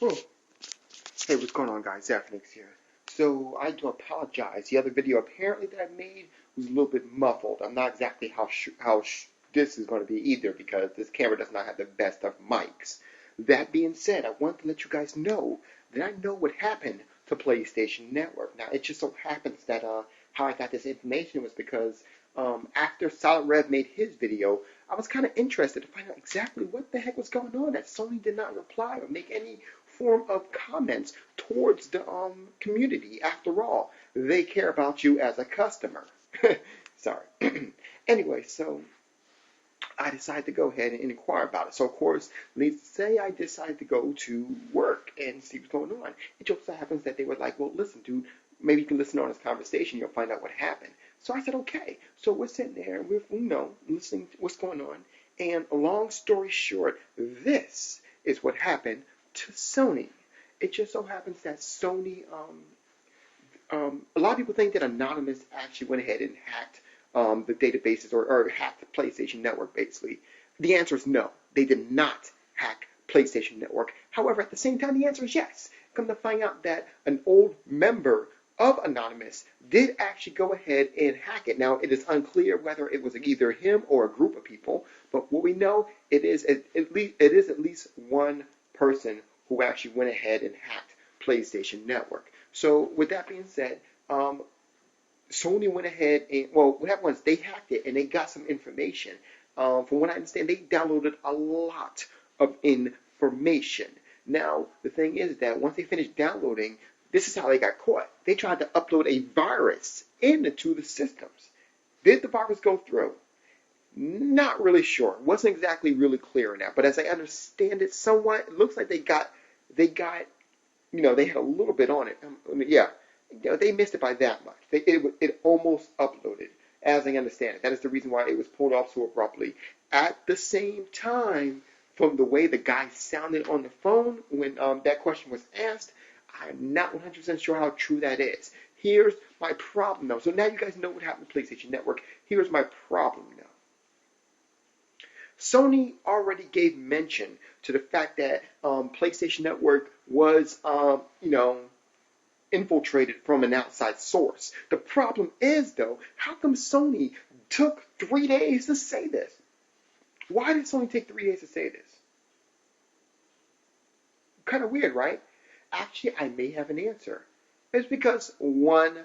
Oh, hey, what's going on, guys? Zephyrnix here. So I do apologize. The other video apparently that I made was a little bit muffled. I'm not exactly how this is going to be either because this camera does not have the best of mics. That being said, I want to let you guys know that I know what happened to PlayStation Network. Now, it just so happens that how I got this information was because after Solid Rev made his video, I was kind of interested to find out exactly what the heck was going on that Sony did not reply or make any form of comments towards the community. After all, they care about you as a customer. Sorry. Anyway, so I decided to go ahead and inquire about it. So, of course, let's say I decided to go to work and see what's going on. It just so happens that they were like, well, listen, dude, maybe you can listen on this conversation. You'll find out what happened. So I said, okay. So we're sitting there, we're, listening to what's going on. And long story short, this is what happened to Sony. It just so happens that Sony, a lot of people think that Anonymous actually went ahead and hacked the databases or hacked the PlayStation Network, basically. The answer is no. They did not hack PlayStation Network. However, at the same time, the answer is yes. Come to find out that an old member of Anonymous did actually go ahead and hack it. Now, it is unclear whether it was either him or a group of people, but what we know, it is at least one person who actually went ahead and hacked PlayStation Network. So, with that being said, Sony went ahead and, well, what happened was they hacked it and they got some information. From what I understand, they downloaded a lot of information. Now, the thing is that once they finished downloading, this is how they got caught. They tried to upload a virus into the systems. Did the virus go through? Not really sure. Wasn't exactly really clear in that. But as I understand it somewhat, it looks like they got, they had a little bit on it. Yeah. They missed it by that much. It almost uploaded, as I understand it. That is the reason why it was pulled off so abruptly. At the same time, from the way the guy sounded on the phone when that question was asked, I'm not 100% sure how true that is. Here's my problem, though. So now you guys know what happened to PlayStation Network. Here's my problem, though. Sony already gave mention to the fact that PlayStation Network was, infiltrated from an outside source. The problem is, though, how come Sony took 3 days to say this? Why did Sony take 3 days to say this? Kind of weird, right? Actually, I may have an answer. It's because, one,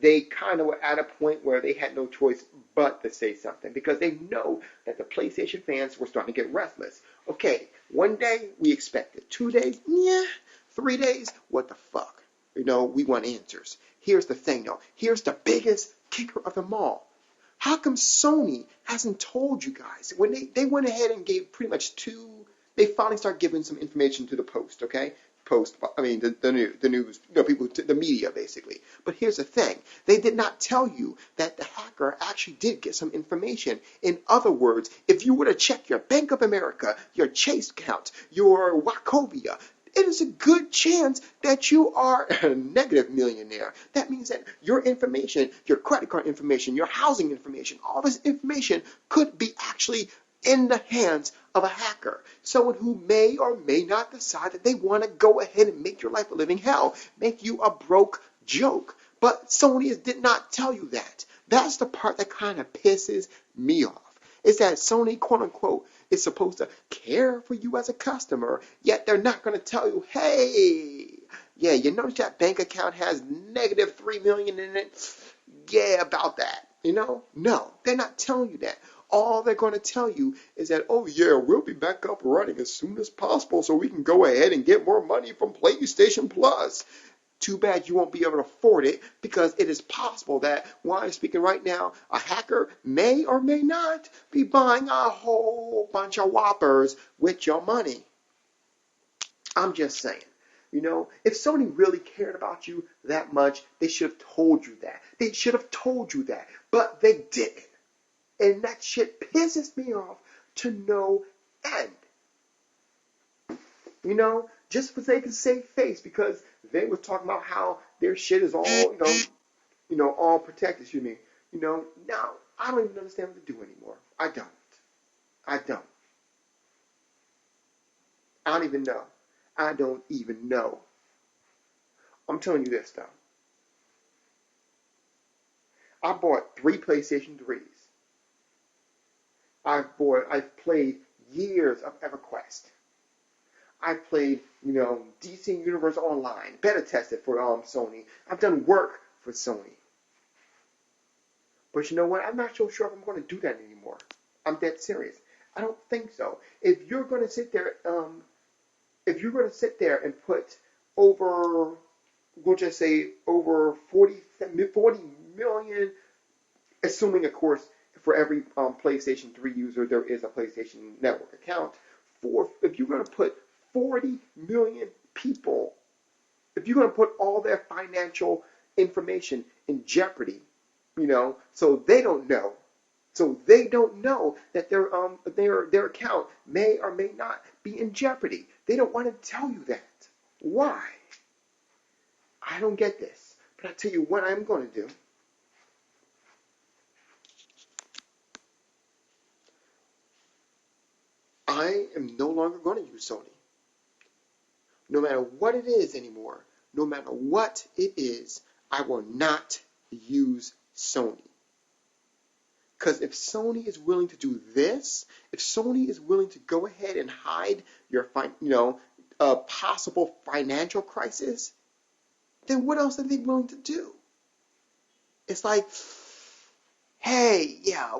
they kind of were at a point where they had no choice but to say something because they know that the PlayStation fans were starting to get restless. Okay, 1 day, we expect it. 2 days, yeah. 3 days, what the fuck? We want answers. Here's the thing, though. Here's the biggest kicker of them all. How come Sony hasn't told you guys? When they went ahead and gave pretty much they finally started giving some information to the Post, okay? The news, people, the media, basically. But here's the thing. They did not tell you that the hacker actually did get some information. In other words, if you were to check your Bank of America, your Chase account, your Wachovia, it is a good chance that you are a negative millionaire. That means that your information, your credit card information, your housing information, all this information could be actually in the hands of a hacker. Someone who may or may not decide that they want to go ahead and make your life a living hell, make you a broke joke. But Sony did not tell you that. That's the part that kind of pisses me off. Is that Sony, quote unquote, is supposed to care for you as a customer, yet they're not going to tell you, hey, yeah, you notice that bank account has negative $3 million in it? Yeah, about that. No, they're not telling you that. All they're going to tell you is that, oh yeah, we'll be back up running as soon as possible so we can go ahead and get more money from PlayStation Plus. Too bad you won't be able to afford it because it is possible that while I'm speaking right now, a hacker may or may not be buying a whole bunch of whoppers with your money. I'm just saying. If Sony really cared about you that much, they should have told you that. They should have told you that. But they didn't. And that shit pisses me off to no end. Just for sake of save face, because they was talking about how their shit is all, all protected, excuse me. Now, I don't even understand what to do anymore. I don't. I don't even know. I don't even know. I'm telling you this, though. I bought 3 PlayStation 3s. I've played years of EverQuest. I've played, DC Universe Online, beta tested for Sony. I've done work for Sony. But you know what? I'm not so sure if I'm going to do that anymore. I'm dead serious. I don't think so. If you're going to sit there, and put over, we'll just say over 40 million, assuming of course for every PlayStation 3 user there is a PlayStation Network account. If you're going to put 40 million people, if you're going to put all their financial information in jeopardy, so they don't know that their account may or may not be in jeopardy. They don't want to tell you that. Why? I don't get this. But I tell you what I'm going to do. I am no longer going to use Sony. No matter what it is anymore, no matter what it is, I will not use Sony. Because if Sony is willing to do this, if Sony is willing to go ahead and hide your possible financial crisis, then what else are they willing to do? It's like, hey, yeah,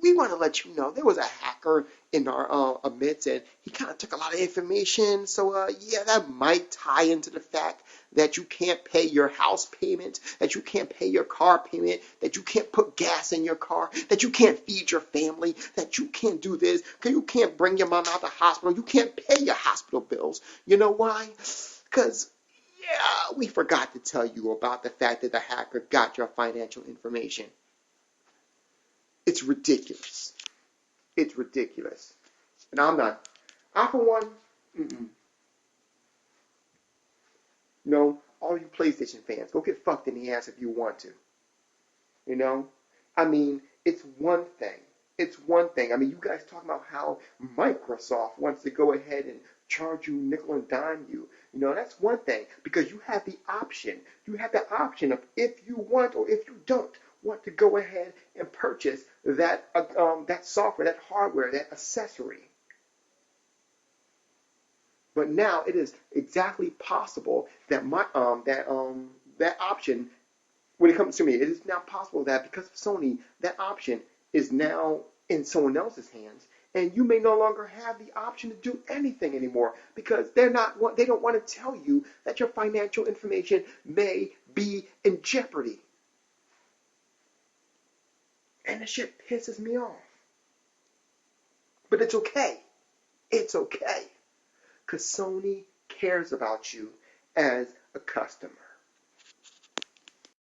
we want to let you know there was a hacker in our midst, and he kind of took a lot of information. So, yeah, that might tie into the fact that you can't pay your house payment, that you can't pay your car payment, that you can't put gas in your car, that you can't feed your family, that you can't do this, because you can't bring your mom out to the hospital, you can't pay your hospital bills. You know why? Because, yeah, we forgot to tell you about the fact that the hacker got your financial information. It's ridiculous. It's ridiculous. And I for one, all you PlayStation fans, go get fucked in the ass if you want to. I mean, it's one thing. It's one thing. I mean, you guys talking about how Microsoft wants to go ahead and charge you nickel and dime you. That's one thing, because you have the option. You have the option of if you want or if you don't want to go ahead and purchase that software, that hardware, that accessory. But now it is exactly possible that that option, when it comes to me, it is now possible that because of Sony, that option is now in someone else's hands, and you may no longer have the option to do anything anymore because they don't want to tell you that your financial information may be in jeopardy. And the shit pisses me off. But it's okay. It's okay. Because Sony cares about you as a customer.